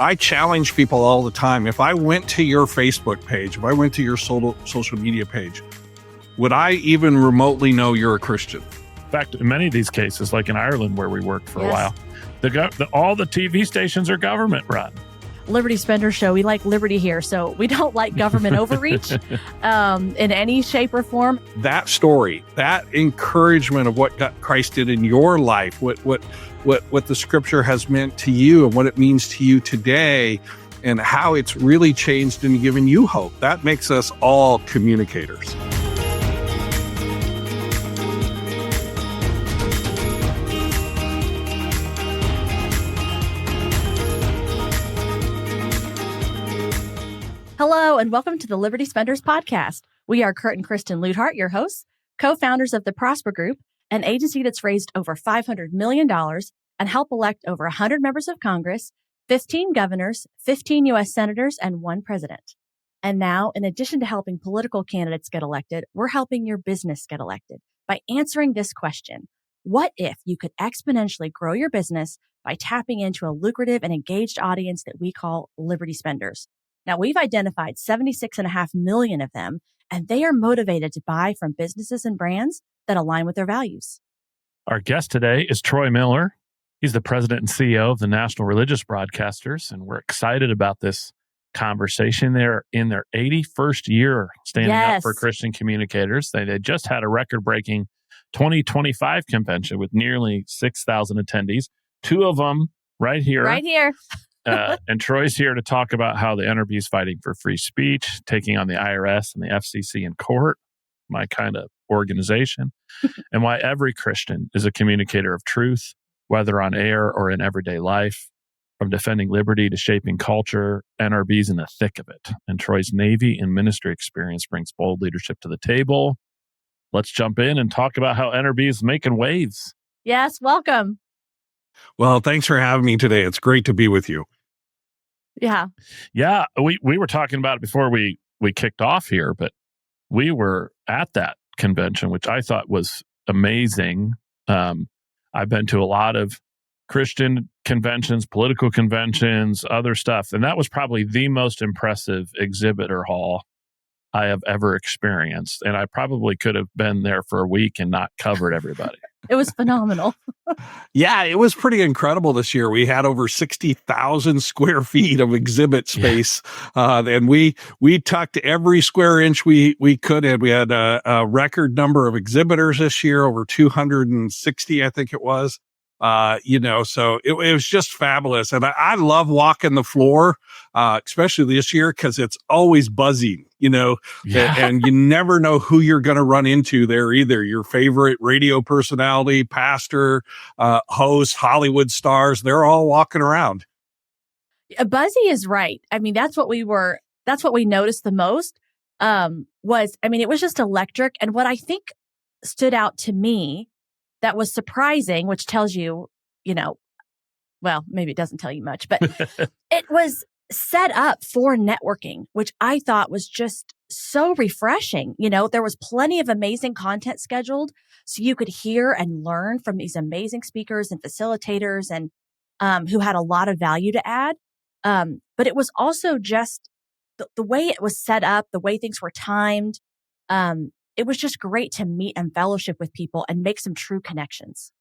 I challenge people all the time. If I went to your Facebook page, if I went to your social media page, would I even remotely know you're a Christian? In fact, in many of these cases, like in Ireland where we worked for a while, all the TV stations are government run. Liberty Spender Show, we like liberty here, so we don't like government overreach in any shape or form. That story, that encouragement of what Christ did in your life, what the scripture has meant to you and what it means to you today, and how it's really changed and given you hope. That makes us all communicators. Hello, and welcome to the Liberty Spenders podcast. We are Kurt and Kristen Luidhardt, your hosts, co-founders of the Prosper Group, an agency that's raised over $500 million and helped elect over 100 members of Congress, 15 governors, 15 U.S. senators, and 1 president. And now, in addition to helping political candidates get elected, we're helping your business get elected by answering this question. What if you could exponentially grow your business by tapping into a lucrative and engaged audience that we call Liberty Spenders? Now, we've identified 76.5 million of them, and they are motivated to buy from businesses and brands that align with their values. Our guest today is Troy Miller. He's the president and CEO of the National Religious Broadcasters, and we're excited about this conversation. They're in their 81st year standing up for Christian communicators. They just had a record-breaking 2025 convention with nearly 6,000 attendees, 2 of them right here. Right here. And Troy's here to talk about how the NRB is fighting for free speech, taking on the IRS and the FCC in court, my kind of organization, and why every Christian is a communicator of truth, whether on air or in everyday life. From defending liberty to shaping culture, NRB's in the thick of it. And Troy's Navy and ministry experience brings bold leadership to the table. Let's jump in and talk about how NRB is making waves. Yes, welcome. Well, thanks for having me today. It's great to be with you. Yeah. Yeah, we were talking about it before we kicked off here, but we were at that convention, which I thought was amazing. I've been to a lot of Christian conventions, political conventions, other stuff, and that was probably the most impressive exhibitor hall I have ever experienced. And I probably could have been there for a week and not covered everybody. It was phenomenal. Yeah, it was pretty incredible this year. We had over 60,000 square feet of exhibit space. And we tucked every square inch we could in. We had a record number of exhibitors this year, over 260, I think it was. So it was just fabulous. And I love walking the floor, especially this year, because it's always buzzing, and you never know who you're going to run into there either. Your favorite radio personality, pastor, host, Hollywood stars, they're all walking around. Buzzy is right. I mean, that's what we noticed the most, it was just electric. And what I think stood out to me that was surprising, which tells you, well, maybe it doesn't tell you much, but it was set up for networking, which I thought was just so refreshing. There was plenty of amazing content scheduled, so you could hear and learn from these amazing speakers and facilitators and who had a lot of value to add. But it was also just the way it was set up, the way things were timed. It was just great to meet and fellowship with people and make some true connections.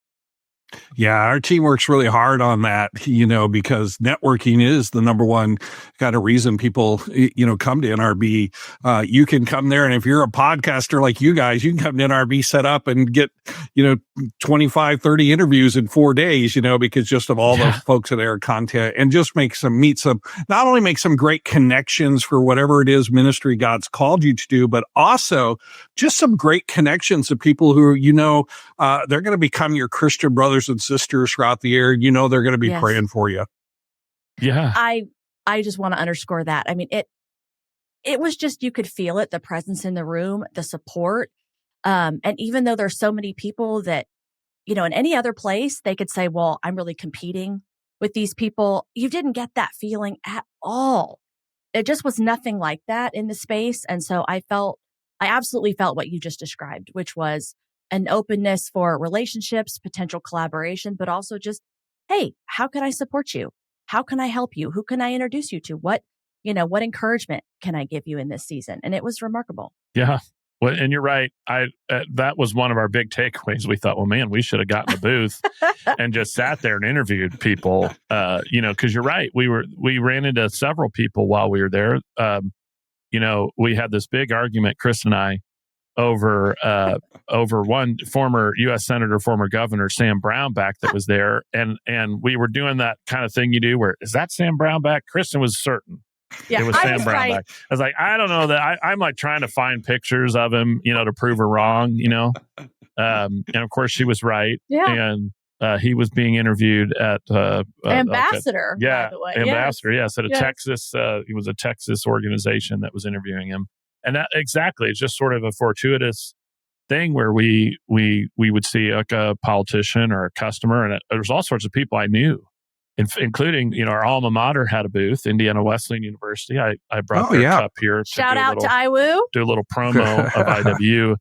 Yeah, our team works really hard on that, because networking is the number one kind of reason people, come to NRB. You can come there, and if you're a podcaster like you guys, you can come to NRB, set up and get, 25, 30 interviews in 4 days, because just of all the folks that air content, and just not only make some great connections for whatever it is ministry God's called you to do, but also just some great connections to people who, they're going to become your Christian brothers and sisters throughout the year. They're going to be praying for you. Yeah. I just want to underscore that. I mean, it was just, you could feel it, the presence in the room, the support. And even though there's so many people that, in any other place, they could say, well, I'm really competing with these people. You didn't get that feeling at all. It just was nothing like that in the space. And so I absolutely felt what you just described, which was an openness for relationships, potential collaboration, but also just, hey, how can I support you? how can I help you? Who can I introduce you to? What encouragement can I give you in this season? And it was remarkable. Yeah. Well, and you're right. That was one of our big takeaways. We thought, well, man, we should have gotten a booth and just sat there and interviewed people. Because you're right. We ran into several people while we were there. We had this big argument, Chris and I, over one former U.S. Senator, former Governor Sam Brownback that was there, and we were doing that kind of thing you do, where is that Sam Brownback? Kristen was certain. Yeah, it was Sam Brownback. Right. I was like, I don't know that. I'm like trying to find pictures of him, to prove her wrong, and of course she was right. Yeah. And he was being interviewed at Ambassador. By the way. Ambassador. Yes, at a Yes. Texas. It was a Texas organization that was interviewing him, and that exactly. It's just sort of a fortuitous thing where we would see like a politician or a customer, and there was all sorts of people I knew. Including, our alma mater had a booth, Indiana Wesleyan University. I brought their cup here. Shout out to IWU. Do a little promo of IW.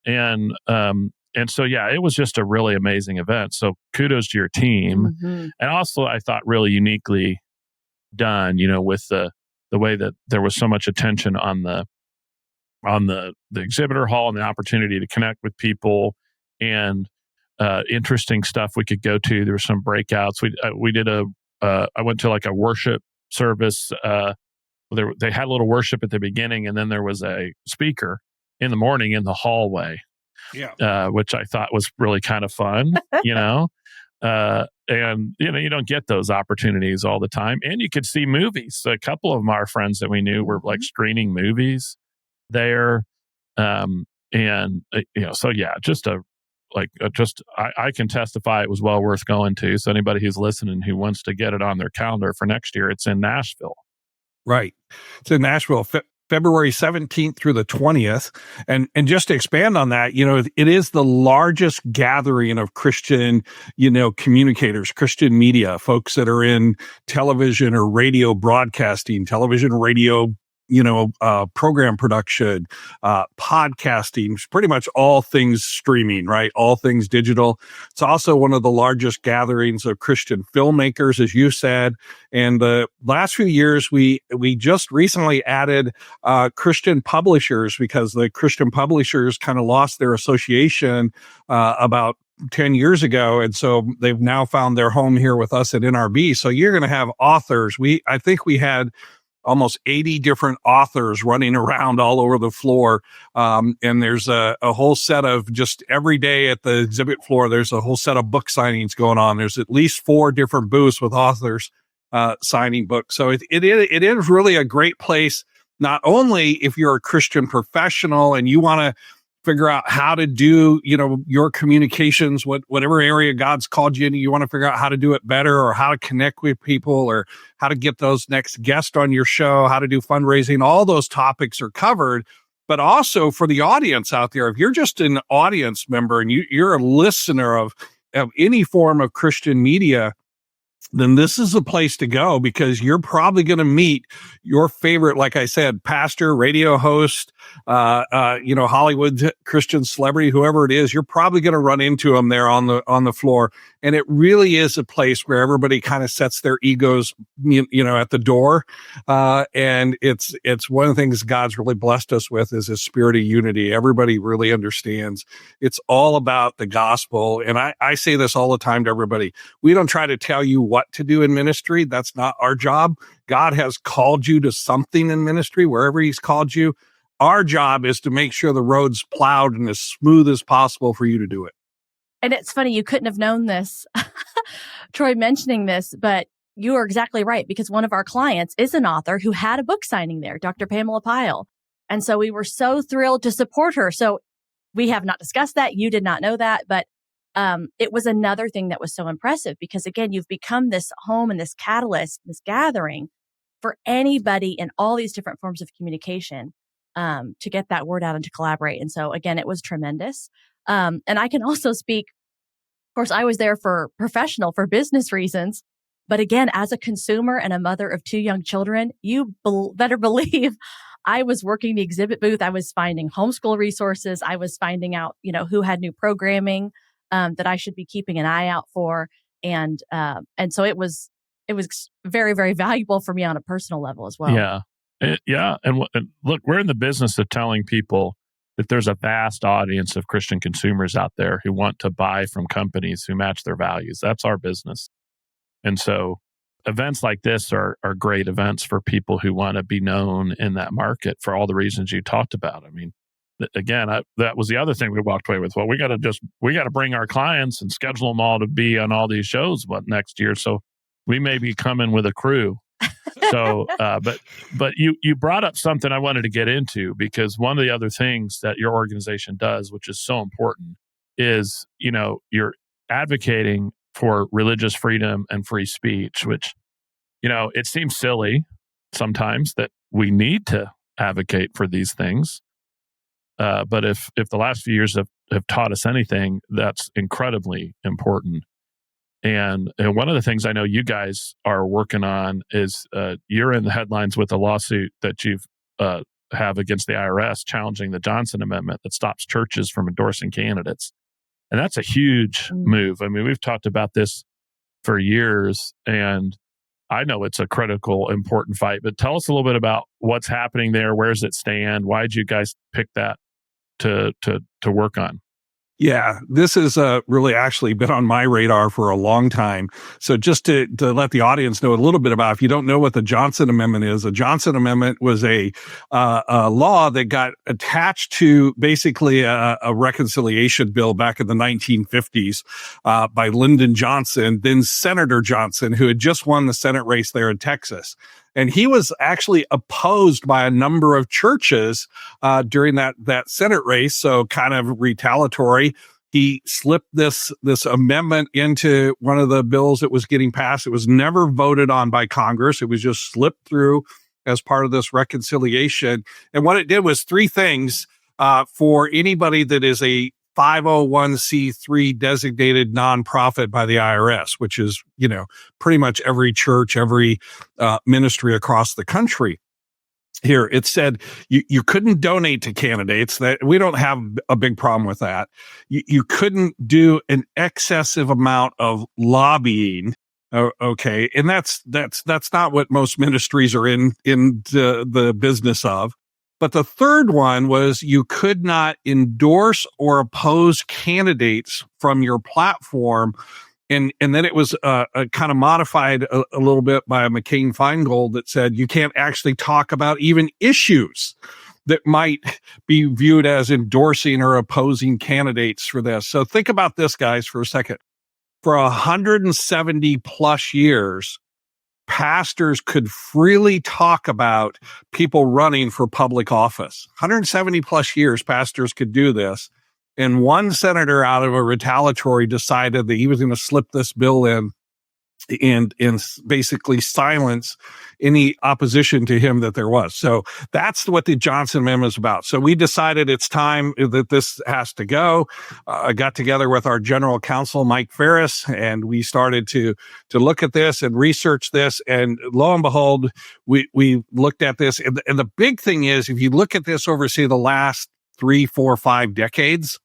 And so, yeah, it was just a really amazing event. So kudos to your team. Mm-hmm. And also, I thought really uniquely done, with the way that there was so much attention on the exhibitor hall and the opportunity to connect with people and interesting stuff we could go to. There were some breakouts. We did I went to like a worship service. They had a little worship at the beginning, and then there was a speaker in the morning in the hallway. Yeah. Which I thought was really kind of fun, and you don't get those opportunities all the time. And you could see movies. A couple of our friends that we knew were like screening movies there. So yeah, I can testify it was well worth going to. So anybody who's listening who wants to get it on their calendar for next year, it's in Nashville. Right. It's in Nashville, February 17th through the 20th. And just to expand on that, it is the largest gathering of Christian, communicators, Christian media, folks that are in television or radio broadcasting, television, radio, program production, podcasting, pretty much all things streaming, right? All things digital. It's also one of the largest gatherings of Christian filmmakers, as you said. And the last few years, we just recently added Christian publishers, because the Christian publishers kind of lost their association about 10 years ago. And so they've now found their home here with us at NRB. So you're going to have authors. I think we had almost 80 different authors running around all over the floor. And there's a whole set of, just every day at the exhibit floor, there's a whole set of book signings going on. There's at least 4 different booths with authors signing books. So it is really a great place, not only if you're a Christian professional and you want to figure out how to do, your communications, whatever area God's called you in, you want to figure out how to do it better, or how to connect with people, or how to get those next guests on your show, how to do fundraising. All those topics are covered. But also for the audience out there, if you're just an audience member and you're a listener of any form of Christian media, then this is a place to go, because you're probably going to meet your favorite, like I said, pastor, radio host, Hollywood Christian celebrity, whoever it is. You're probably going to run into them there on the floor. And it really is a place where everybody kind of sets their egos, at the door. And it's one of the things God's really blessed us with is His spirit of unity. Everybody really understands. It's all about the gospel. And I say this all the time to everybody. We don't try to tell you what to do in ministry. That's not our job. God has called you to something in ministry, wherever He's called you. Our job is to make sure the road's plowed and as smooth as possible for you to do it. And it's funny, you couldn't have known this, Troy mentioning this, but you are exactly right, because one of our clients is an author who had a book signing there, Dr. Pamela Pyle. And so we were so thrilled to support her. So we have not discussed that. You did not know that, but it was another thing that was so impressive, because again, you've become this home and this catalyst, this gathering for anybody in all these different forms of communication to get that word out and to collaborate. And so again, it was tremendous. And I can also speak, of course, I was there for business reasons. But again, as a consumer and a mother of 2 young children, you better believe I was working the exhibit booth. I was finding homeschool resources. I was finding out, who had new programming that I should be keeping an eye out for. And so it was it was very, very valuable for me on a personal level as well. Yeah. And look, we're in the business of telling people that there's a vast audience of Christian consumers out there who want to buy from companies who match their values. That's our business. And so events like this are great events for people who want to be known in that market for all the reasons you talked about. I mean, again, that was the other thing we walked away with. Well, we got to bring our clients and schedule them all to be on all these shows next year. So we may be coming with a crew. So, but you brought up something I wanted to get into, because one of the other things that your organization does, which is so important, is, you're advocating for religious freedom and free speech, which, it seems silly sometimes that we need to advocate for these things. But if the last few years have taught us anything, that's incredibly important. And one of the things I know you guys are working on is you're in the headlines with a lawsuit that you've have against the IRS challenging the Johnson Amendment that stops churches from endorsing candidates. And that's a huge move. I mean, we've talked about this for years, and I know it's a critical, important fight. But tell us a little bit about what's happening there. Where does it stand? Why did you guys pick that to work on? Yeah, this has really actually been on my radar for a long time. So just to let the audience know a little bit about, if you don't know what the Johnson Amendment is, the Johnson Amendment was a law that got attached to basically a reconciliation bill back in the 1950s by Lyndon Johnson, then Senator Johnson, who had just won the Senate race there in Texas. And he was actually opposed by a number of churches during that Senate race. So kind of retaliatory. He slipped this amendment into one of the bills that was getting passed. It was never voted on by Congress. It was just slipped through as part of this reconciliation. And what it did was three things for anybody that is a 501c3 designated nonprofit by the IRS, which is, pretty much every church, every ministry across the country. Here, it said you couldn't donate to candidates. That we don't have a big problem with that. You couldn't do an excessive amount of lobbying. Okay, and that's not what most ministries are in the business of. But the third one was you could not endorse or oppose candidates from your platform. And then it was kind of modified a little bit by McCain-Feingold that said you can't actually talk about even issues that might be viewed as endorsing or opposing candidates for this. So think about this, guys, for a second. For 170 plus years, pastors could freely talk about people running for public office. 170 plus years, pastors could do this. And one senator, out of a retaliatory, decided that he was going to slip this bill in and basically silence any opposition to him that there was. So that's what the Johnson Amendment is about. So we decided it's time that this has to go. I got together with our general counsel, Mike Ferris, and we started to look at this and research this. And lo and behold, we looked at this. And the big thing is, if you look at this over, say, the last 3, 4, 5 decades,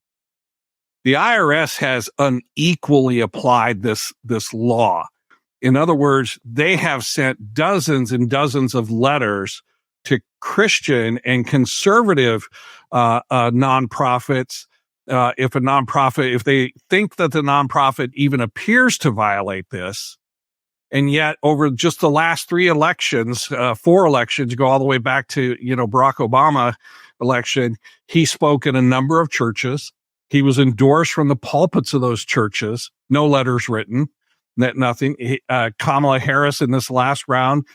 the IRS has unequally applied this law. In other words, they have sent dozens and dozens of letters to Christian and conservative nonprofits. If they think that the nonprofit even appears to violate this, and yet over just the last 4 elections, go all the way back to Barack Obama election, he spoke in a number of churches. He was endorsed from the pulpits of those churches. No letters written. Nothing. Kamala Harris in this last round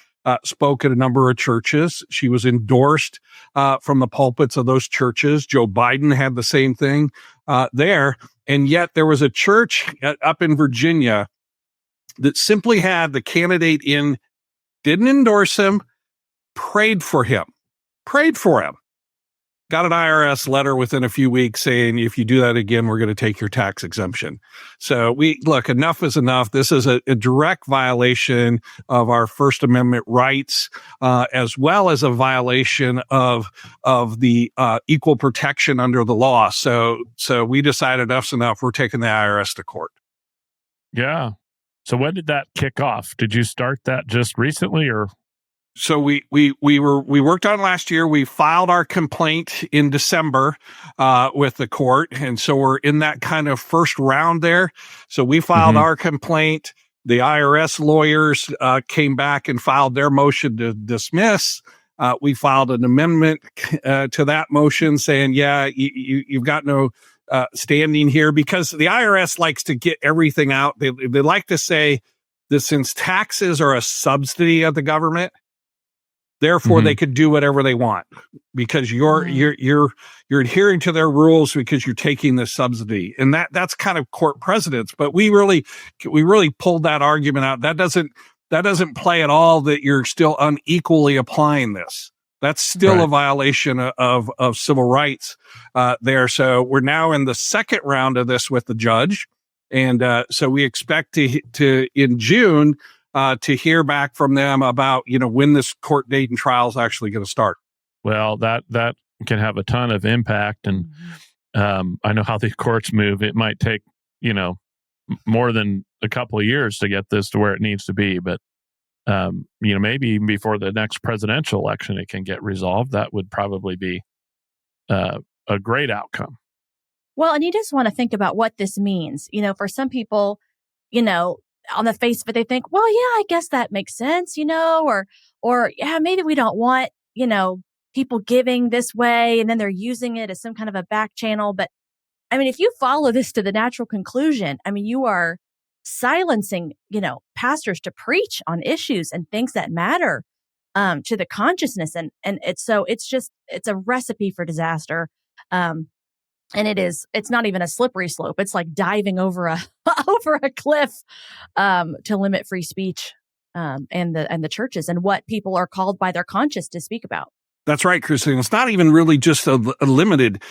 spoke at a number of churches. She was endorsed from the pulpits of those churches. Joe Biden had the same thing there. And yet there was a church up in Virginia that simply had the candidate in, didn't endorse him, prayed for him. Got an IRS letter within a few weeks saying, if you do that again, we're going to take your tax exemption. So enough is enough. This is a direct violation of our First Amendment rights, as well as a violation of the equal protection under the law. So we decided enough's enough. We're taking the IRS to court. Yeah. So when did that kick off? Did you start that just recently, or? So we worked on it last year. We filed our complaint in December with the court, and so we're in that kind of first round there. So we filed our complaint. The IRS lawyers came back and filed their motion to dismiss. We filed an amendment to that motion saying, yeah, you've got no standing here, because the IRS likes to get everything out. They like to say that since taxes are a subsidy of the government, therefore they could do whatever they want, because you're adhering to their rules because you're taking the subsidy, and that's kind of court precedence. But we really pulled that argument out. That doesn't play at all, that you're still unequally applying this. That's still a violation of civil rights there. So we're now in the second round of this with the judge. And so we expect to in June to hear back from them about, when this court date and trial is actually going to start. Well, that can have a ton of impact. And I know how the courts move. It might take, more than a couple of years to get this to where it needs to be. But maybe even before the next presidential election, it can get resolved. That would probably be a great outcome. Well, and you just want to think about what this means. For some people, on the face of it, they think, well, yeah, I guess that makes sense, or yeah, maybe we don't want, people giving this way, and then they're using it as some kind of a back channel. But I mean, if you follow this to the natural conclusion, I mean, you are silencing, pastors to preach on issues and things that matter to the consciousness. And it's a recipe for disaster. And it's not even a slippery slope. It's like diving over a cliff to limit free speech and the churches and what people are called by their conscience to speak about. That's right, Kristen. It's not even really just a limited.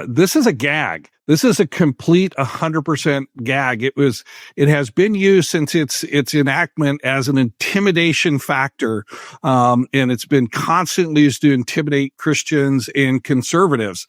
This is a gag. This is a complete 100% gag. It has been used since its enactment as an intimidation factor, and it's been constantly used to intimidate Christians and conservatives.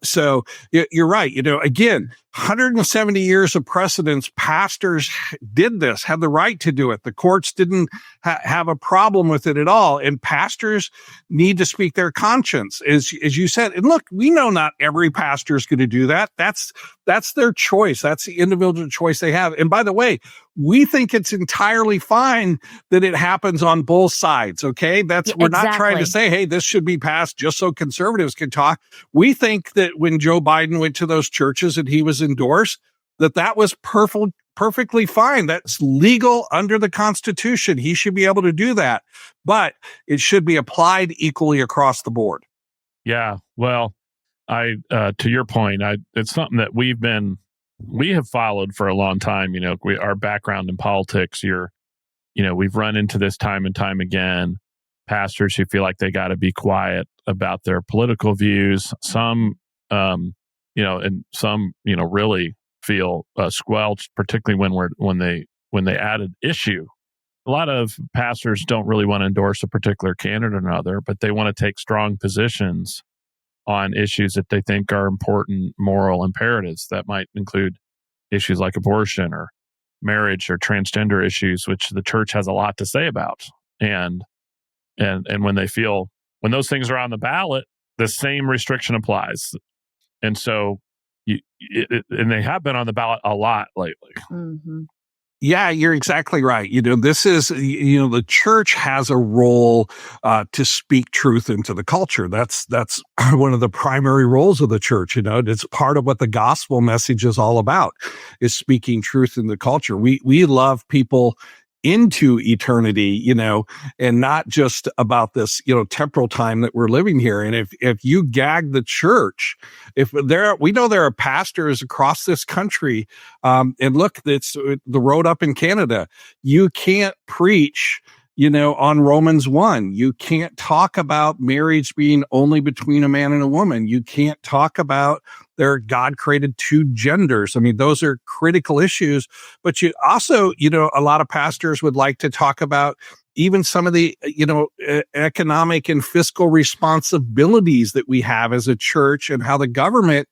So you're right. Again, 170 years of precedence. Pastors did this, had the right to do it. The courts didn't have a problem with it at all. And pastors need to speak their conscience, as you said. And look, we know not every pastor is going to do that. That's their choice. That's the individual choice they have. And by the way, we think it's entirely fine that it happens on both sides. Okay. We're not trying to say, hey, this should be passed just so conservatives can talk. We think that when Joe Biden went to those churches and he was endorsed, that was perfectly fine. That's legal under the Constitution. He should be able to do that, but it should be applied equally across the board. Yeah. Well, to your point, it's something that we have followed for a long time. Our background in politics, we've run into this time and time again. Pastors who feel like they got to be quiet about their political views. Some, and some, really feel squelched, particularly when they add an issue. A lot of pastors don't really want to endorse a particular candidate or another, but they want to take strong positions on issues that they think are important moral imperatives. That might include issues like abortion or marriage or transgender issues, which the church has a lot to say about. And when those things are on the ballot, the same restriction applies. And so, and they have been on the ballot a lot lately. Mm-hmm. Yeah, you're exactly right. This is, the church has a role to speak truth into the culture. That's one of the primary roles of the church. It's part of what the gospel message is all about, is speaking truth in the culture. We love people into eternity, and not just about this, temporal time that we're living here. And if you gag the church, we know there are pastors across this country, and look, it's the road up in Canada. You can't preach, on Romans 1. You can't talk about marriage being only between a man and a woman. You can't talk about God created two genders. I mean, those are critical issues. But you also, a lot of pastors would like to talk about even some of the, economic and fiscal responsibilities that we have as a church, and how the government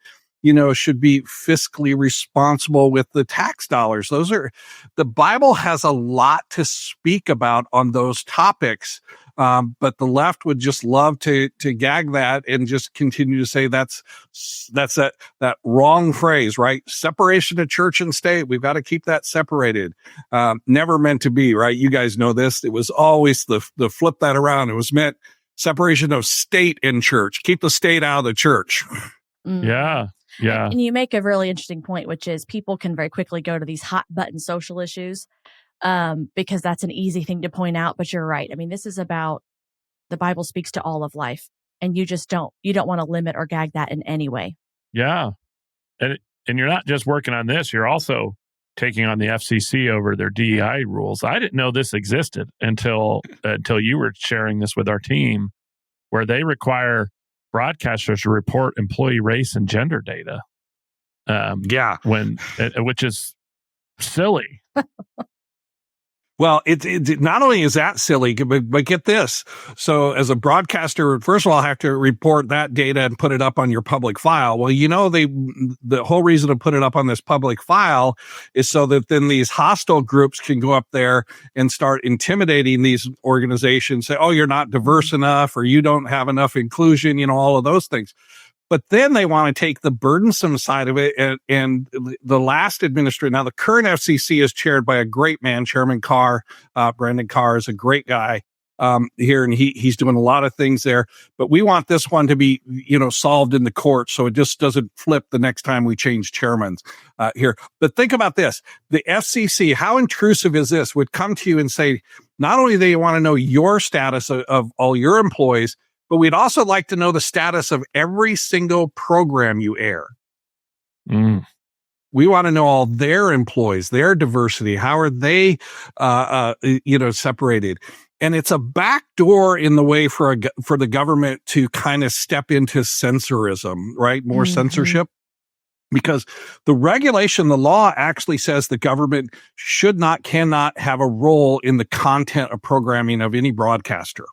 should be fiscally responsible with the tax dollars. The Bible has a lot to speak about on those topics. But the left would just love to gag that and just continue to say that's that wrong phrase, right? Separation of church and state. We've got to keep that separated. Never meant to be, right? You guys know this. It was always the flip that around. It was meant separation of state and church. Keep the state out of the church. Yeah. Yeah. And you make a really interesting point, which is people can very quickly go to these hot button social issues because that's an easy thing to point out. But you're right. I mean, this is about the Bible speaks to all of life, and you don't want to limit or gag that in any way. Yeah. And you're not just working on this, you're also taking on the FCC over their DEI rules. I didn't know this existed until you were sharing this with our team, where they require broadcasters to report employee race and gender data. Which is silly. Well, it not only is that silly, but get this. So as a broadcaster, first of all, I have to report that data and put it up on your public file. Well, the whole reason to put it up on this public file is so that then these hostile groups can go up there and start intimidating these organizations, say, oh, you're not diverse enough, or you don't have enough inclusion, all of those things. But then they want to take the burdensome side of it, and the last administrator. Now, the current FCC is chaired by a great man, Chairman Carr. Brendan Carr is a great guy here, and he's doing a lot of things there. But we want this one to be, solved in the court, so it just doesn't flip the next time we change chairmen here. But think about this: the FCC, how intrusive is this? Would come to you and say, not only do they want to know your status of all your employees, but we'd also like to know the status of every single program you air. We want to know all their employees, their diversity. How are they, separated? And it's a backdoor in the way for the government to kind of step into censorism, right? More censorship. Because the regulation, the law actually says the government cannot have a role in the content of programming of any broadcaster.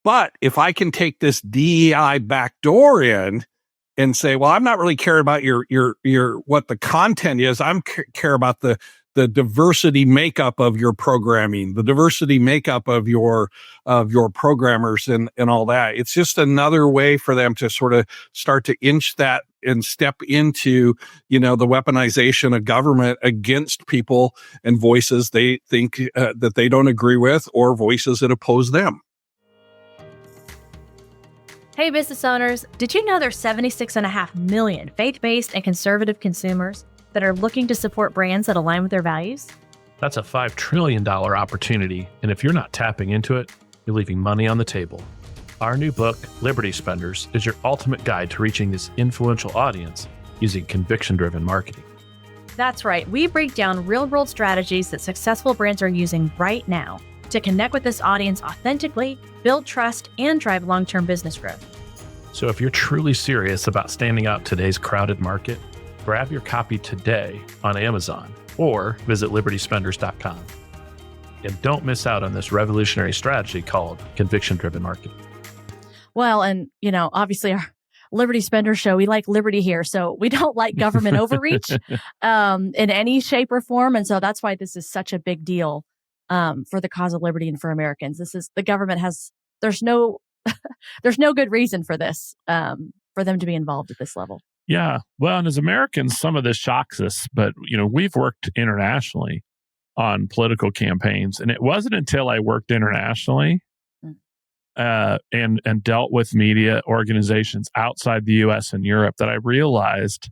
But if I can take this DEI backdoor in and say, well, I'm not really caring about your what the content is. I'm care about the diversity makeup of your programming, the diversity makeup of your programmers and all that. It's just another way for them to sort of start to inch that and step into, the weaponization of government against people and voices they think that they don't agree with, or voices that oppose them. Hey, business owners, did you know there's 76.5 million faith-based and conservative consumers that are looking to support brands that align with their values? That's a $5 trillion opportunity, and if you're not tapping into it, you're leaving money on the table. Our new book, Liberty Spenders, is your ultimate guide to reaching this influential audience using conviction-driven marketing. That's right. We break down real-world strategies that successful brands are using right now to connect with this audience authentically, build trust, and drive long-term business growth. So if you're truly serious about standing out in today's crowded market, grab your copy today on Amazon or visit libertyspenders.com. And don't miss out on this revolutionary strategy called conviction-driven marketing. Well, and, obviously our Liberty Spender show, we like liberty here. So we don't like government overreach in any shape or form. And so that's why this is such a big deal for the cause of liberty and for Americans. The government there's no good reason for this, for them to be involved at this level. Yeah. Well, and as Americans, some of this shocks us, but we've worked internationally on political campaigns, and it wasn't until I worked internationally and dealt with media organizations outside the U.S. and Europe that I realized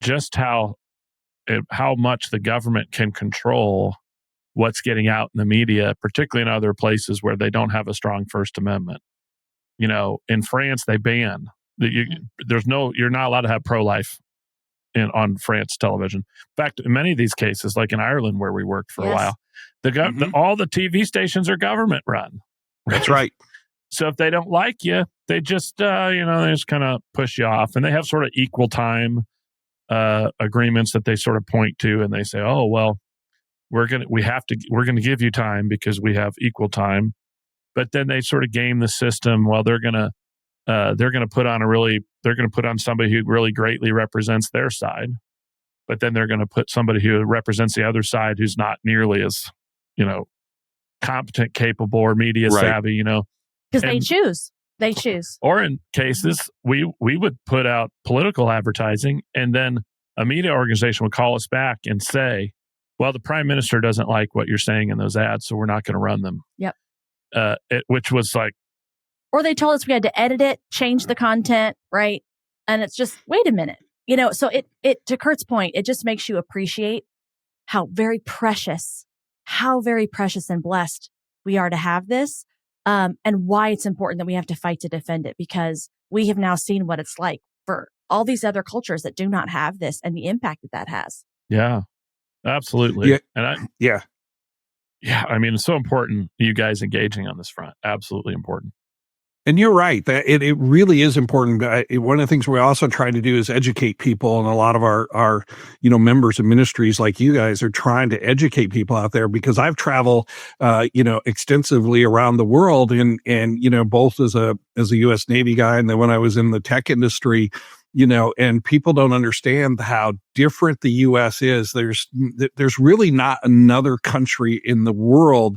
just how much the government can control what's getting out in the media, particularly in other places where they don't have a strong First Amendment. In France, they ban you're not allowed to have pro-life on France television. In fact, in many of these cases, like in Ireland where we worked for a while, all the TV stations are government run. That's right. So if they don't like you, they just they just kind of push you off, and they have sort of equal time agreements that they sort of point to, and they say, oh well, we're gonna give you time because we have equal time. But then they sort of game the system. Well, they're gonna they're going to put on somebody who really greatly represents their side, but then they're going to put somebody who represents the other side who's not nearly as, competent, capable, or media savvy, Because they choose. Or in cases, we would put out political advertising, and then a media organization would call us back and say, well, the prime minister doesn't like what you're saying in those ads, so we're not going to run them. Yep. Which was like, or they told us we had to edit it, change the content, right? And it's just, wait a minute. So it to Kurt's point, it just makes you appreciate how very precious and blessed we are to have this, and why it's important that we have to fight to defend it, because we have now seen what it's like for all these other cultures that do not have this and the impact that has. Yeah, absolutely. Yeah. And yeah. I mean, it's so important you guys engaging on this front. Absolutely important. And you're right. That it really is important. One of the things we also try to do is educate people, and a lot of our members of ministries like you guys are trying to educate people out there, because I've traveled extensively around the world, and both as a U.S. Navy guy, and then when I was in the tech industry, and people don't understand how different the U.S. is. There's really not another country in the world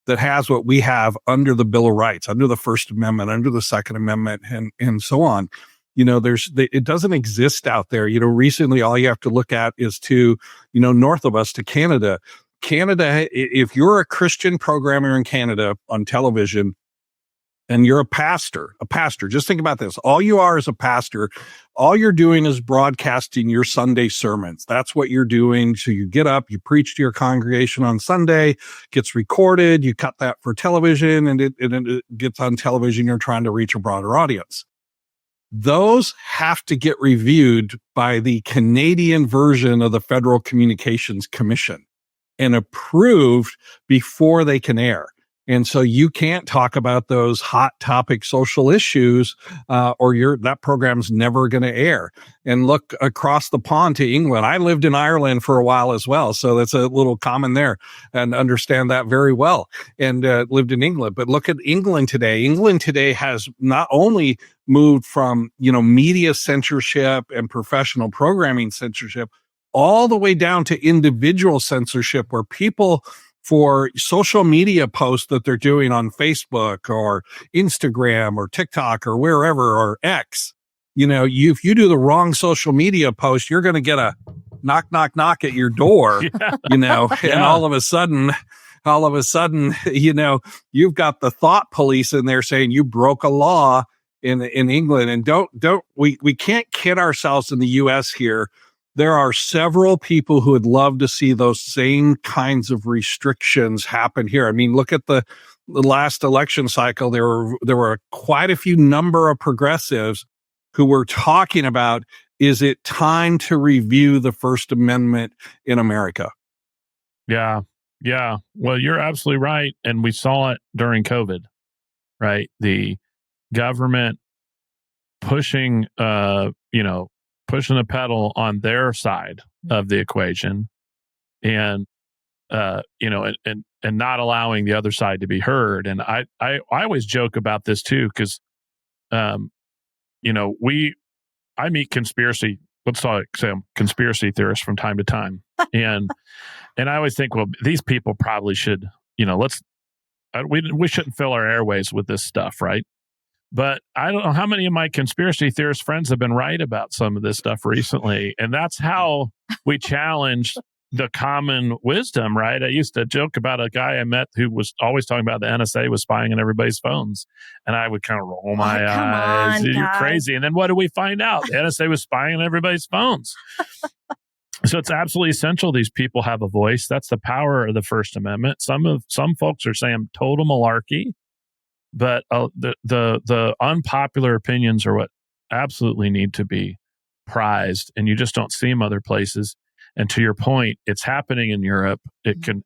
that has what we have under the Bill of Rights, under the First Amendment, under the Second Amendment, and so on. It doesn't exist out there. Recently, all you have to look at is to, north of us to Canada. Canada, if you're a Christian programmer in Canada on television, and you're a pastor, just think about this. All you are is a pastor. All you're doing is broadcasting your Sunday sermons. That's what you're doing. So you get up, you preach to your congregation on Sunday, gets recorded, you cut that for television, and it gets on television. You're trying to reach a broader audience. Those have to get reviewed by the Canadian version of the Federal Communications Commission and approved before they can air. And so you can't talk about those hot topic social issues, or that program's never going to air. And look across the pond to England. I lived in Ireland for a while as well, so that's a little common there, and understand that very well. And lived in England, but look at England today. England today has not only moved from media censorship and professional programming censorship all the way down to individual censorship, where people, for social media posts that they're doing on Facebook or Instagram or TikTok or wherever, or X, if you do the wrong social media post, you're going to get a knock, knock, knock at your door, and all of a sudden, you've got the thought police in there saying you broke a law in England. And we can't kid ourselves in the US here. There are several people who would love to see those same kinds of restrictions happen here. I mean, look at the last election cycle. There were quite a few number of progressives who were talking about, is it time to review the First Amendment in America? Yeah. Well, you're absolutely right. And we saw it during COVID, right? The government pushing the pedal on their side of the equation, and not allowing the other side to be heard. And I always joke about this too, because I meet conspiracy theorists from time to time, and I always think, well, these people probably should, we shouldn't fill our airways with this stuff, right? But I don't know how many of my conspiracy theorist friends have been right about some of this stuff recently. And that's how we challenge the common wisdom, right? I used to joke about a guy I met who was always talking about the NSA was spying on everybody's phones. And I would kind of roll my eyes. You're crazy. And then what do we find out? The NSA was spying on everybody's phones. So it's absolutely essential these people have a voice. That's the power of the First Amendment. Some folks are saying total malarkey. But the unpopular opinions are what absolutely need to be prized, and you just don't see them other places. And to your point, it's happening in Europe.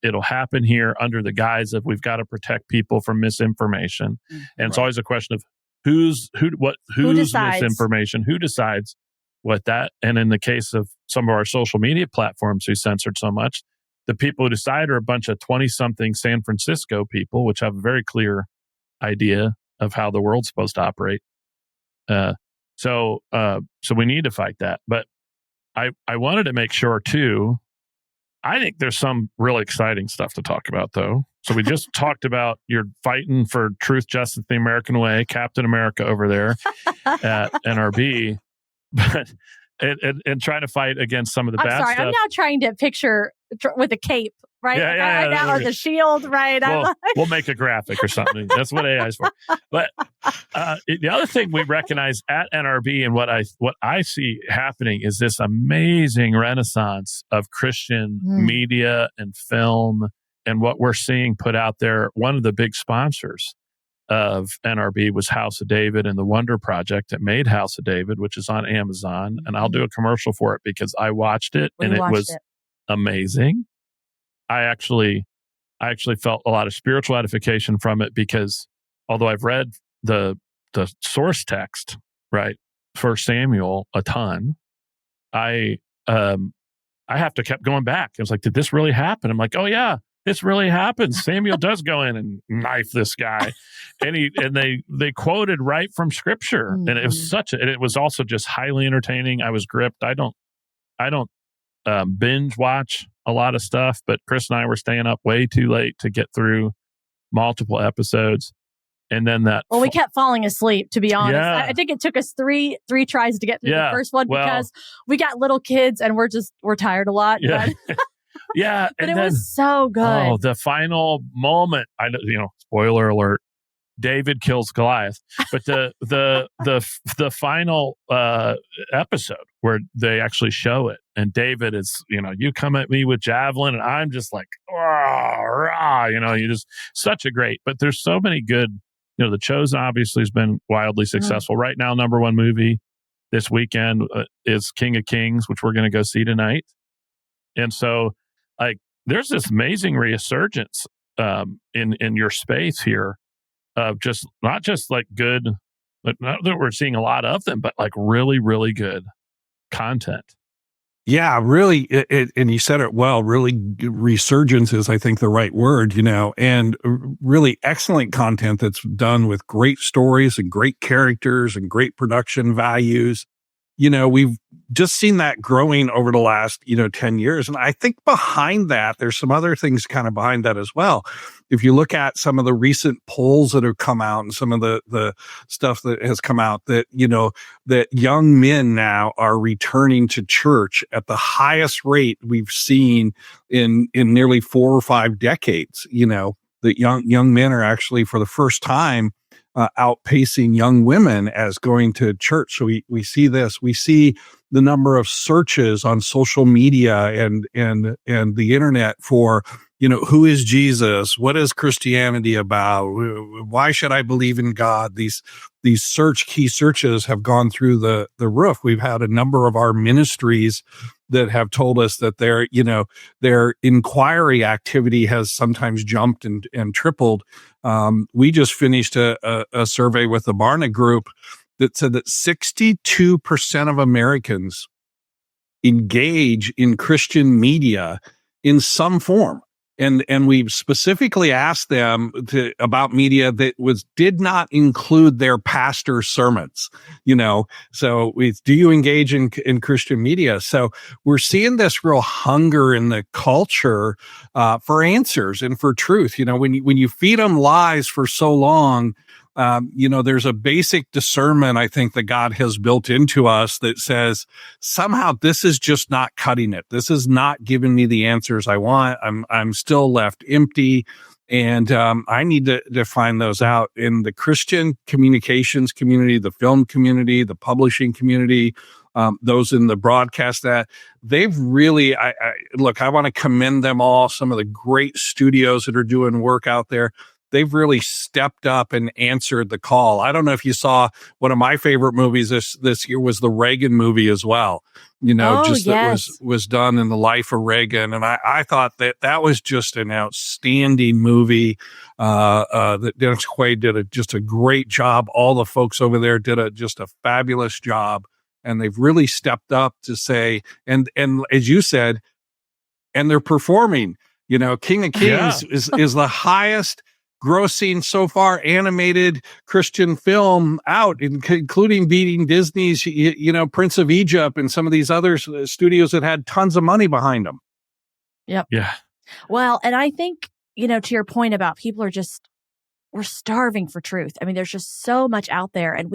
It'll happen here under the guise of we've got to protect people from misinformation. And it's always a question of whose misinformation, who decides what that. And in the case of some of our social media platforms who censored so much, the people who decide are a bunch of 20-something San Francisco people, which have a very clear idea of how the world's supposed to operate. So we need to fight that. But I wanted to make sure too. I think there's some really exciting stuff to talk about, though. So we just talked about you're fighting for truth, justice, the American way, Captain America over there at NRB, but and trying to fight against some of the bad stuff. I'm now trying to picture with a cape, right? Yeah, or the shield, right? We'll make a graphic or something. That's what AI is for. But the other thing we recognize at NRB and what I see happening is this amazing renaissance of Christian media and film, and what we're seeing put out there. One of the big sponsors of NRB was House of David and the Wonder Project that made House of David, which is on Amazon. And I'll do a commercial for it because I watched it and it was amazing. I actually felt a lot of spiritual edification from it because although I've read the source text, right, for Samuel a ton, I have to keep going back. I was like, did this really happen? I'm like, oh yeah, this really happens. Samuel does go in and knife this guy, and they quoted right from Scripture, and it was and it was also just highly entertaining. I was gripped. I don't binge watch a lot of stuff, but Chris and I were staying up way too late to get through multiple episodes. And then we kept falling asleep, to be honest. Yeah. I think it took us three tries to get through the first one because we got little kids and we're tired a lot. Yeah. Yeah. But it was so good. Oh, the final moment, spoiler alert, David kills Goliath. But the final episode where they actually show it, and David is, you come at me with javelin, and I'm just like, rah, you just such a great. But there's so many good. The Chosen obviously has been wildly successful. Right now, number one movie this weekend is King of Kings, which we're going to go see tonight. And so, there's this amazing resurgence in your space here of just not just good, but not that we're seeing a lot of them, but really, really good content. Yeah, really. And you said it well, really resurgence is, I think, the right word, and really excellent content that's done with great stories and great characters and great production values. We've just seen that growing over the last, 10 years. And I think behind that, there's some other things kind of behind that as well. If you look at some of the recent polls that have come out and some of the stuff that has come out that, that young men now are returning to church at the highest rate we've seen in nearly 4 or 5 decades, that young men are actually for the first time outpacing young women as going to church. So we see this. We see the number of searches on social media and the internet for, who is Jesus? What is Christianity about? Why should I believe in God? These key searches have gone through the roof. We've had a number of our ministries that have told us that their inquiry activity has sometimes jumped and tripled. We just finished a survey with the Barna Group that said that 62% of Americans engage in Christian media in some form. And we've specifically asked them about media that did not include their pastor's sermons, So do you engage in Christian media? So we're seeing this real hunger in the culture for answers and for truth. When you feed them lies for so long, there's a basic discernment, I think, that God has built into us that says somehow this is just not cutting it. This is not giving me the answers I want. I'm still left empty. And I need to find those out in the Christian communications community, the film community, the publishing community, those in the broadcast that they've really, I want to commend them all. Some of the great studios that are doing work out there. They've really stepped up and answered the call. I don't know if you saw one of my favorite movies this year was the Reagan movie as well. That was done in the life of Reagan. And I thought that was just an outstanding movie. That Dennis Quaid did just a great job. All the folks over there did just a fabulous job. And they've really stepped up to say, and as you said, and they're performing, King of Kings is the highest grossing so far animated Christian film out, including beating Disney's, Prince of Egypt and some of these other studios that had tons of money behind them. Yep. Yeah. Well, and I think, to your point about people we're starving for truth. I mean, there's just so much out there. And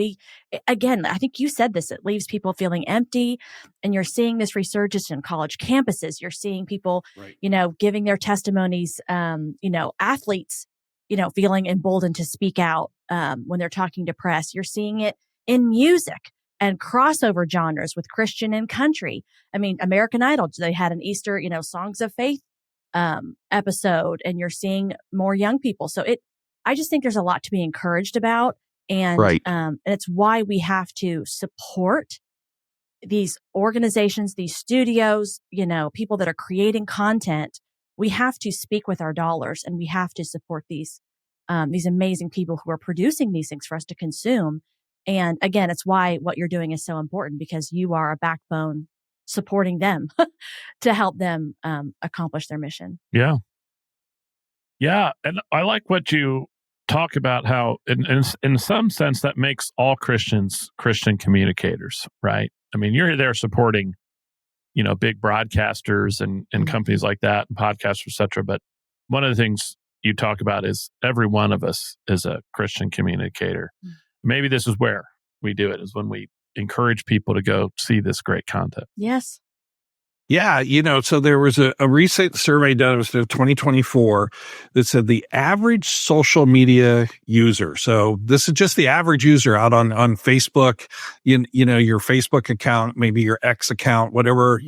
again, I think you said this, it leaves people feeling empty. And you're seeing this resurgence in college campuses. You're seeing people, right, giving their testimonies, athletes, feeling emboldened to speak out when they're talking to press. You're seeing it in music and crossover genres with Christian and country. I mean, American Idol, they had an Easter, Songs of Faith episode, and you're seeing more young people. So I just think there's a lot to be encouraged about. And, right. And it's why we have to support these organizations, these studios, people that are creating content. We have to speak with our dollars, and we have to support these amazing people who are producing these things for us to consume. And again, it's why what you're doing is so important, because you are a backbone supporting them to help them accomplish their mission. Yeah. Yeah. And I like what you talk about, how in some sense that makes all Christians Christian communicators, right? I mean, you're there supporting, big broadcasters and companies like that, and podcasts, etc. But one of the things you talk about is every one of us is a Christian communicator. Maybe this is where we do it, is when we encourage people to go see this great content. Yes. Yeah, so there was a recent survey done, it was of 2024, that said the average social media user, so this is just the average user out on Facebook, your Facebook account, maybe your X account, whatever,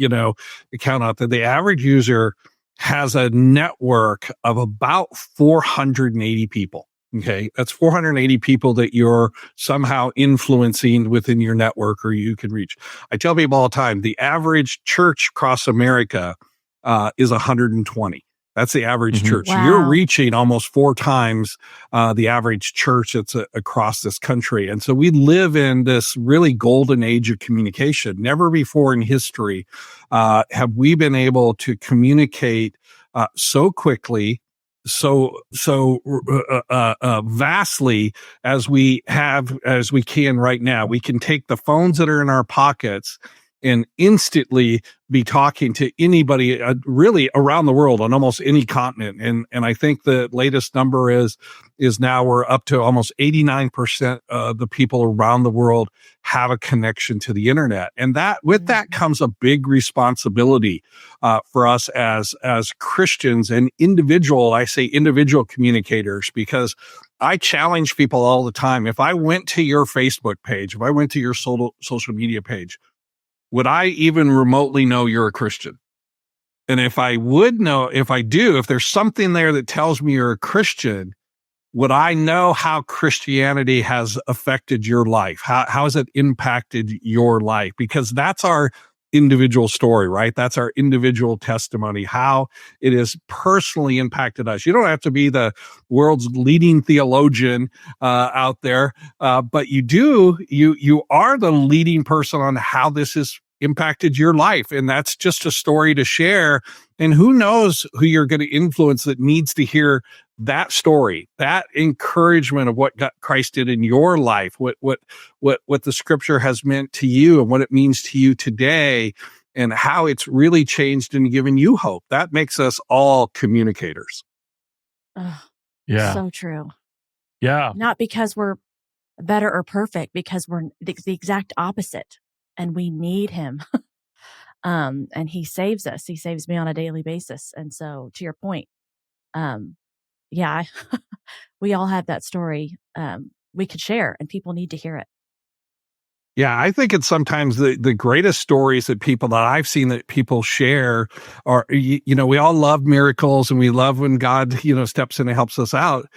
account out there, the average user has a network of about 480 people. Okay, that's 480 people that you're somehow influencing within your network, or you can reach. I tell people all the time, the average church across America is 120. That's the average church. Wow. You're reaching almost 4 times the average church that's across this country. And so we live in this really golden age of communication. Never before in history have we been able to communicate so quickly, so vastly as we can right now. We can take the phones that are in our pockets and instantly be talking to anybody really around the world on almost any continent. And I think the latest number is now we're up to almost 89% of the people around the world have a connection to the internet. And that with that comes a big responsibility for us as Christians and individual communicators, because I challenge people all the time. If I went to your Facebook page, if I went to your social media page, would I even remotely know you're a Christian? And if there's something there that tells me you're a Christian, would I know how Christianity has affected your life? How has it impacted your life? Because that's our individual story, right? That's our individual testimony, how it has personally impacted us. You don't have to be the world's leading theologian out there, but you are the leading person on how this has impacted your life. And that's just a story to share. And who knows who you're going to influence that needs to hear that story, that encouragement of what Christ did in your life, what the scripture has meant to you and what it means to you today, and how it's really changed and given you hope. That makes us all communicators. Yeah. So true. Yeah. Not because we're better or perfect, because we're the exact opposite, and we need him. And he saves us. He saves me on a daily basis. And so, to your point, we all have that story we could share, and people need to hear it. Yeah, I think it's sometimes the greatest stories that I've seen that people share are, we all love miracles and we love when God, steps in and helps us out.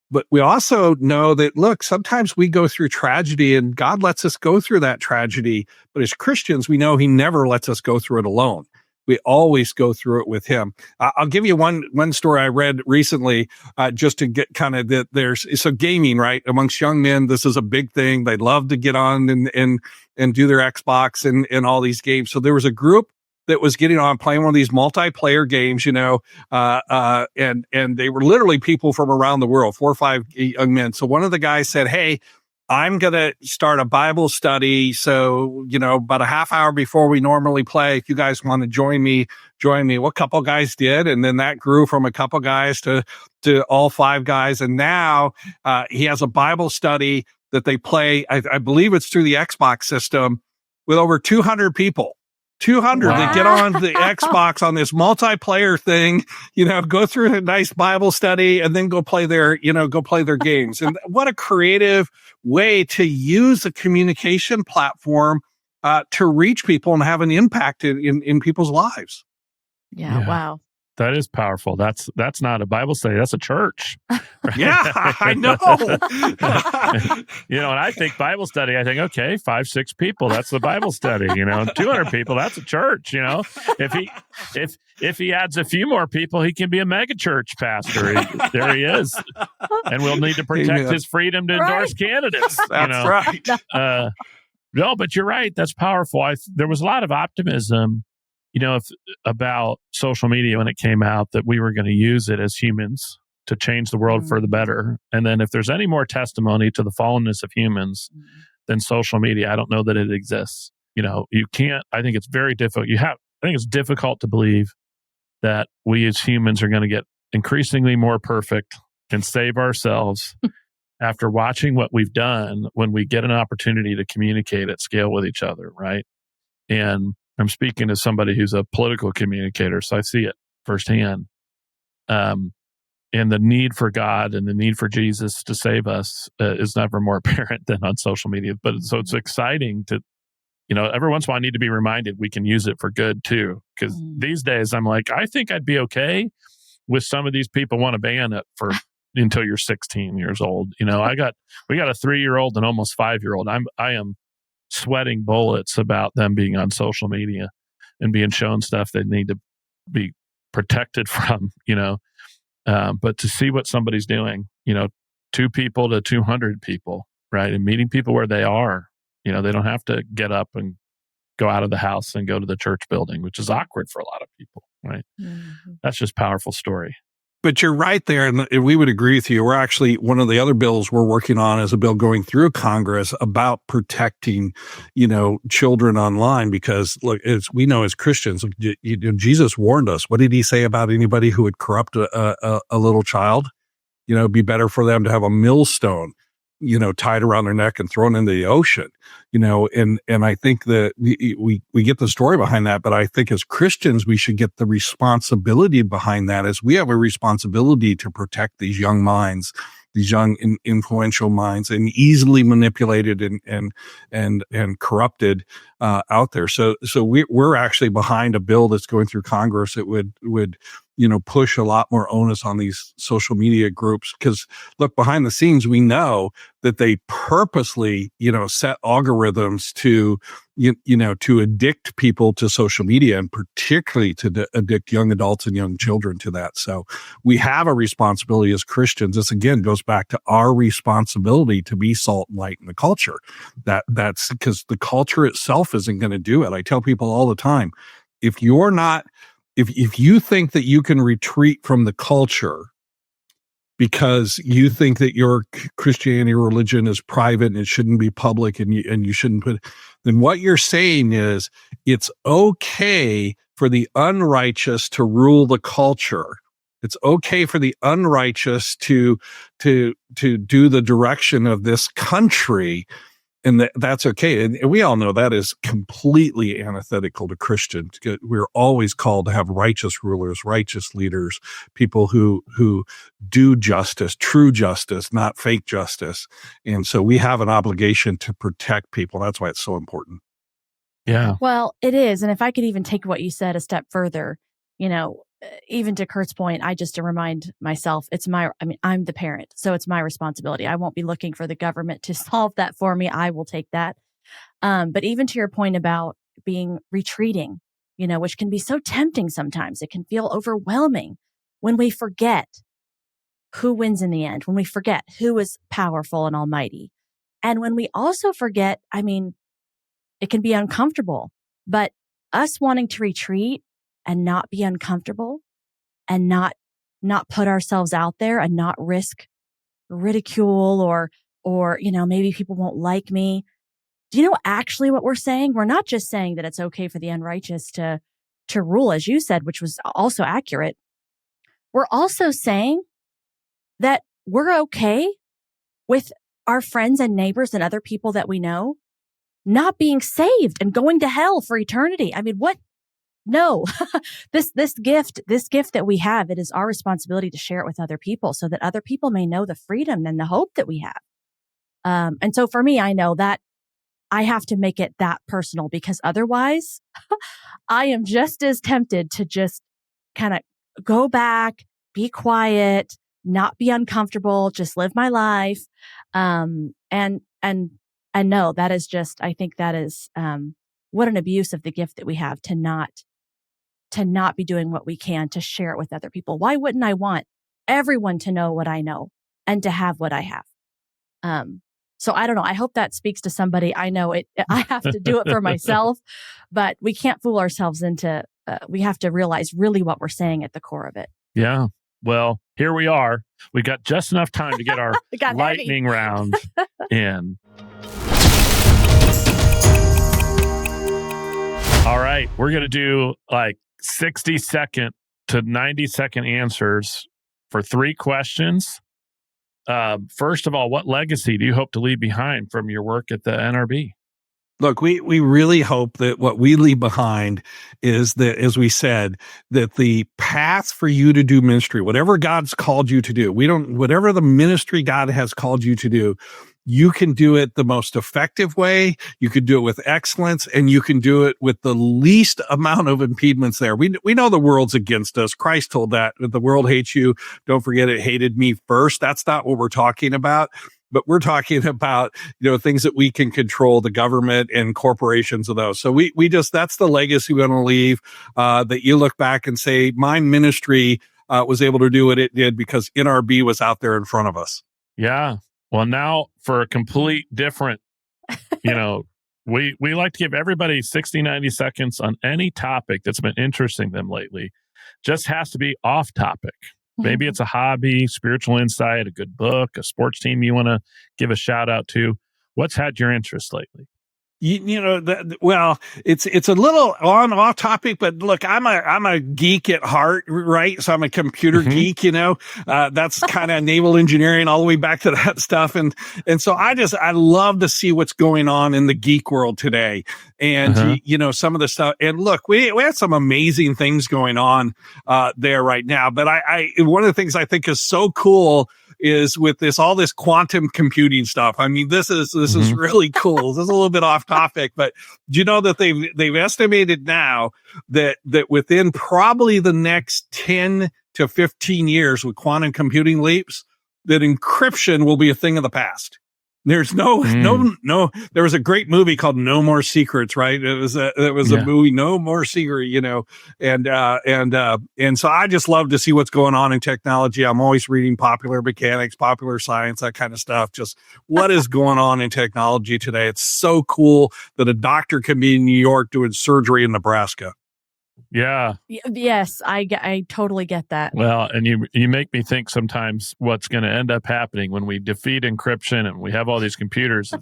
But we also know that, look, sometimes we go through tragedy and God lets us go through that tragedy. But as Christians, we know he never lets us go through it alone. We always go through it with him. I'll give you one story I read recently, just to get kind of so gaming, right? Amongst young men, this is a big thing. They love to get on and do their Xbox and all these games. So there was a group that was getting on playing one of these multiplayer games, and they were literally people from around the world, 4 or 5 young men. So one of the guys said, "Hey, I'm going to start a Bible study. So, about a half hour before we normally play, if you guys want to join me. Well, a couple guys did. And then that grew from a couple guys to all 5 guys. And now, he has a Bible study that they play. I believe it's through the Xbox system with over 200 people. 200 Wow. that get on the Xbox on this multiplayer thing, go through a nice Bible study and then go play their games. And what a creative way to use a communication platform to reach people and have an impact in people's lives. Yeah. Wow. That is powerful. That's not a Bible study. That's a church. Yeah, I know. And I think Bible study, I think, okay, 5, 6 people, that's the Bible study, 200 people, that's a church, if he adds a few more people, he can be a mega church pastor. There he is. And we'll need to protect his freedom to endorse candidates. That's right. No, but you're right. That's powerful. There was a lot of optimism, about social media when it came out, that we were going to use it as humans to change the world for the better. And then if there's any more testimony to the fallenness of humans than social media, I don't know that it exists. You can't, I think it's very difficult. I think it's difficult to believe that we as humans are going to get increasingly more perfect and save ourselves after watching what we've done when we get an opportunity to communicate at scale with each other, right? And I'm speaking as somebody who's a political communicator, so I see it firsthand. And the need for God and the need for Jesus to save us is never more apparent than on social media. But so it's exciting to, every once in a while I need to be reminded we can use it for good too. Because these days I'm like, I think I'd be okay with some of these people want to ban it for until you're 16 years old. We got a 3-year-old and almost 5-year-old. I am sweating bullets about them being on social media and being shown stuff they need to be protected from, but to see what somebody's doing, 2 people to 200 people, right? And meeting people where they are, they don't have to get up and go out of the house and go to the church building, which is awkward for a lot of people, right? Mm-hmm. That's just a powerful story. But you're right there, and we would agree with you. We're actually, one of the other bills we're working on is a bill going through Congress about protecting, children online, because look, as we know as Christians, Jesus warned us. What did he say about anybody who would corrupt a little child? It'd be better for them to have a millstone, tied around their neck and thrown into the ocean, and I think that we get the story behind that, but I think as Christians, we should get the responsibility behind that, as we have a responsibility to protect these young minds, these young influential minds, and easily manipulated and corrupted out there. So we're actually behind a bill that's going through Congress that would push a lot more onus on these social media groups. Because look, behind the scenes, we know that they purposely, set algorithms to, to addict people to social media, and particularly to addict young adults and young children to that. So we have a responsibility as Christians. This again goes back to our responsibility to be salt and light in the culture. That's because the culture itself isn't going to do it. I tell people all the time, if you think that you can retreat from the culture because you think that your Christianity or religion is private and it shouldn't be public and you shouldn't then what you're saying is it's okay for the unrighteous to rule the culture. It's okay for the unrighteous to do the direction of this country. And that's okay. And we all know that is completely antithetical to Christians. We're always called to have righteous rulers, righteous leaders, people who do justice, true justice, not fake justice. And so we have an obligation to protect people. That's why it's so important. Yeah. Well, it is. And if I could even take what you said a step further, even to Kurt's point, I just to remind myself, I'm the parent, so it's my responsibility. I won't be looking for the government to solve that for me. I will take that. But even to your point about retreating, which can be so tempting sometimes, it can feel overwhelming when we forget who wins in the end, when we forget who is powerful and almighty. And when we also forget, it can be uncomfortable, but us wanting to retreat and not be uncomfortable and not put ourselves out there and not risk ridicule or, maybe people won't like me. Do you know actually what we're saying? We're not just saying that it's okay for the unrighteous to rule, as you said, which was also accurate. We're also saying that we're okay with our friends and neighbors and other people that we know not being saved and going to hell for eternity. I mean, what? No, this gift that we have, it is our responsibility to share it with other people so that other people may know the freedom and the hope that we have. And so for me, I know that I have to make it that personal because otherwise I am just as tempted to just kind of go back, be quiet, not be uncomfortable, just live my life. And no, that is just, I think that is, what an abuse of the gift that we have to not be doing what we can to share it with other people. Why wouldn't I want everyone to know what I know and to have what I have? So I don't know. I hope that speaks to somebody. I know it. I have to do it for myself, but we can't fool ourselves into. We have to realize really what we're saying at the core of it. Yeah. Well, here we are. We got just enough time to get our lightning round in. All right. We're going to do like 60-second to 90-second answers for 3 questions. First of all, what legacy do you hope to leave behind from your work at the NRB? Look, we really hope that what we leave behind is that, as we said, that the path for you to do ministry, whatever God's called you to do, whatever the ministry God has called you to do, you can do it the most effective way. You can do it with excellence, and you can do it with the least amount of impediments there. We know the world's against us. Christ told that the world hates you. Don't forget it hated me first. That's not what we're talking about. But we're talking about, things that we can control, the government and corporations of those. So we just, that's the legacy we want to leave, that you look back and say, my ministry was able to do what it did because NRB was out there in front of us. Yeah. Well, now for a complete different, we like to give everybody 60, 90 seconds on any topic that's been interesting them lately. Just has to be off topic. Maybe it's a hobby, spiritual insight, a good book, a sports team you want to give a shout out to. What's had your interest lately? Well, it's a little off topic, but look, I'm a geek at heart, right? So I'm a computer geek, that's kind of naval engineering all the way back to that stuff. And so I love to see what's going on in the geek world today. And, some of the stuff, and look, we have some amazing things going on, there right now. But one of the things I think is so cool is with all this quantum computing stuff. I mean, this is really cool. This is a little bit off topic, but do you know that they've estimated now that within probably the next 10 to 15 years with quantum computing leaps, that encryption will be a thing of the past. There's no, there was a great movie called No More Secrets, right? It was a movie, No More Secret, and so I just love to see what's going on in technology. I'm always reading popular mechanics, popular science, that kind of stuff. Just what is going on in technology today. It's so cool that a doctor can be in New York doing surgery in Nebraska. Yeah. Yes, I totally get that. Well, and you make me think sometimes what's going to end up happening when we defeat encryption and we have all these computers.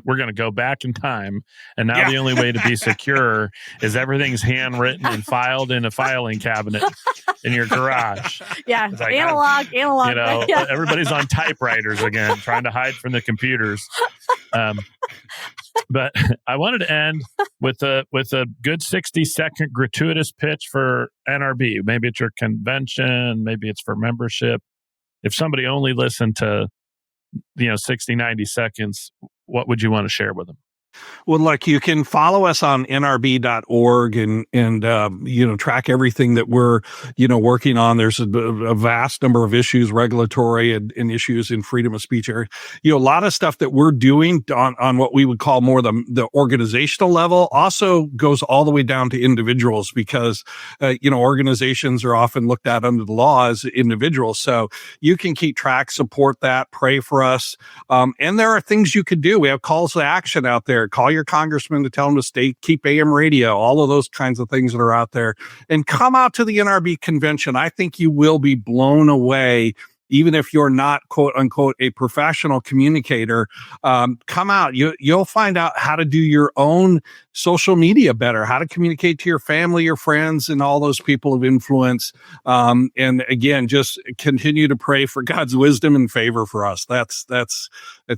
We're going to go back in time, and now the only way to be secure is everything's handwritten and filed in a filing cabinet in your garage. Yeah, like, analog. Everybody's on typewriters again, trying to hide from the computers. But I wanted to end with a good 60-second gratuitous pitch for NRB. Maybe it's your convention, maybe it's for membership. If somebody only listened to 60, 90 seconds, what would you want to share with them? Well, look, you can follow us on nrb.org and track everything that we're, working on. There's a vast number of issues, regulatory and issues in freedom of speech area. A lot of stuff that we're doing on what we would call more the organizational level also goes all the way down to individuals because, organizations are often looked at under the law as individuals. So you can keep track, support that, pray for us. And there are things you could do. We have calls to action out there. there. Call your congressman to tell him to keep AM radio, all of those kinds of things that are out there. And come out to the NRB convention. I think you will be blown away. Even if you're not, quote unquote, a professional communicator, come out. You'll find out how to do your own social media better, how to communicate to your family, your friends, and all those people of influence. And again, just continue to pray for God's wisdom and favor for us. It's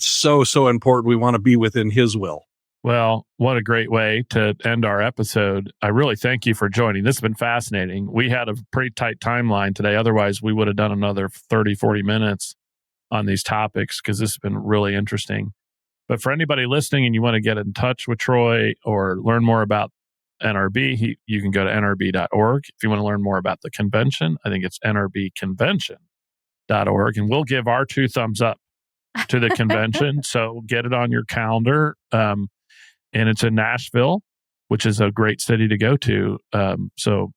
so important. We want to be within His will. Well, what a great way to end our episode. I really thank you for joining. This has been fascinating. We had a pretty tight timeline today. Otherwise, we would have done another 30, 40 minutes on these topics because this has been really interesting. But for anybody listening and you want to get in touch with Troy or learn more about NRB, you can go to nrb.org. If you want to learn more about the convention, I think it's nrbconvention.org. And we'll give our 2 thumbs up to the convention. So get it on your calendar. And it's in Nashville, which is a great city to go to. So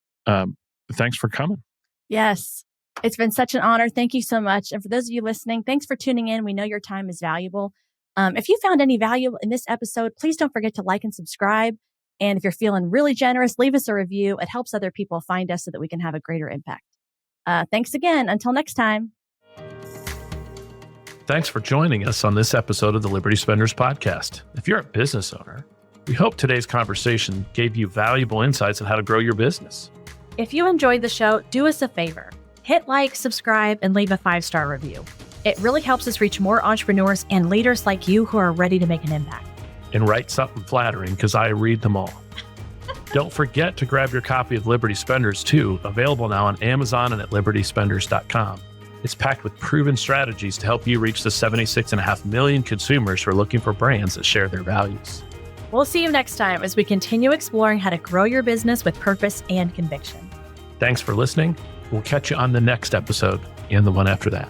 thanks for coming. Yes, it's been such an honor. Thank you so much. And for those of you listening, thanks for tuning in. We know your time is valuable. If you found any value in this episode, please don't forget to like and subscribe. And if you're feeling really generous, leave us a review. It helps other people find us so that we can have a greater impact. Thanks again. Until next time. Thanks for joining us on this episode of the Liberty Spenders Podcast. If you're a business owner, we hope today's conversation gave you valuable insights on how to grow your business. If you enjoyed the show, do us a favor. Hit like, subscribe, and leave a 5-star review. It really helps us reach more entrepreneurs and leaders like you who are ready to make an impact. And write something flattering because I read them all. Don't forget to grab your copy of Liberty Spenders too, available now on Amazon and at libertyspenders.com. It's packed with proven strategies to help you reach the 76.5 million consumers who are looking for brands that share their values. We'll see you next time as we continue exploring how to grow your business with purpose and conviction. Thanks for listening. We'll catch you on the next episode and the one after that.